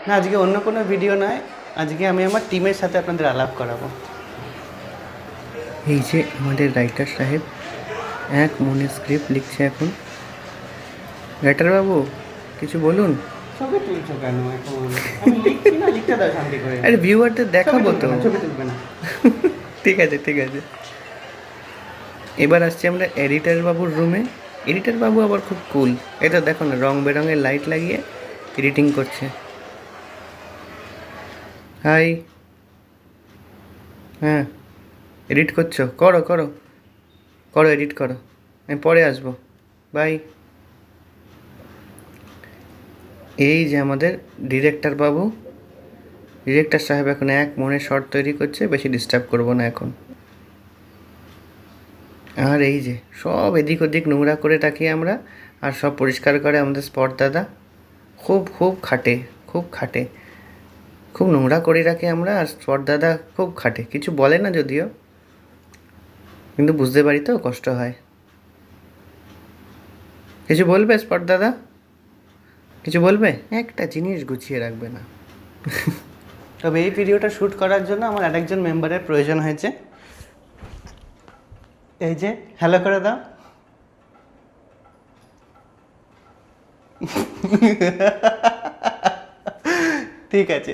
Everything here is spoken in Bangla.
না, আজকে অন্য কোনো ভিডিও নয়, আজকে আমি আমার টিমের সাথে আপনাদের আলাপ করাবো। এই যে আমাদের রাইটার সাহেব এক মনে স্ক্রিপ্ট লিখছে এখন। রাইটার বাবু কিছু বলুন। ছবি তুলছো কেন এখন? আমি লিখছি না, লিখতে দাও শান্তি করে। আরে ভিউয়ারদের দেখাবো তো। ছবি তুলবে না। ঠিক আছে ঠিক আছে। এবার আসছি আমরা এডিটার বাবুর রুমে। এডিটার বাবু আবার খুব কুল, এটা দেখো না, রং বেরঙের লাইট লাগিয়ে এডিটিং করছে। হাই। হ্যাঁ, এডিট করছো? করো করো করো, এডিট করো, আমি পরে আসবো, বাই। এই যে আমাদের ডিরেক্টর বাবু, ডিরেক্টর সাহেব এখন এক মনে শর্ট তৈরি করছে, বেশি ডিস্টার্ব করবো না এখন। আর এই যে সব এদিক ওদিক নোংরা করে রাখি আমরা, আর সব পরিষ্কার করে আমাদের স্পট দাদা। খুব খুব খাটে, খুব খাটে, খুব নোংরা করে রাখি আমরা, আর স্পট দাদা খুব খাটে, কিছু বলে না যদিও, কিন্তু বুঝতে পারি তো কষ্ট হয়। কিছু বলবে স্পট দাদা? কিছু বলবে? একটা জিনিস গুছিয়ে রাখবে না। তবে এই ভিডিওটা শ্যুট করার জন্য আমার আরেকজন মেম্বারের প্রয়োজন হয়েছে। এই যে হ্যালো করে দাও। ঠিক আছে।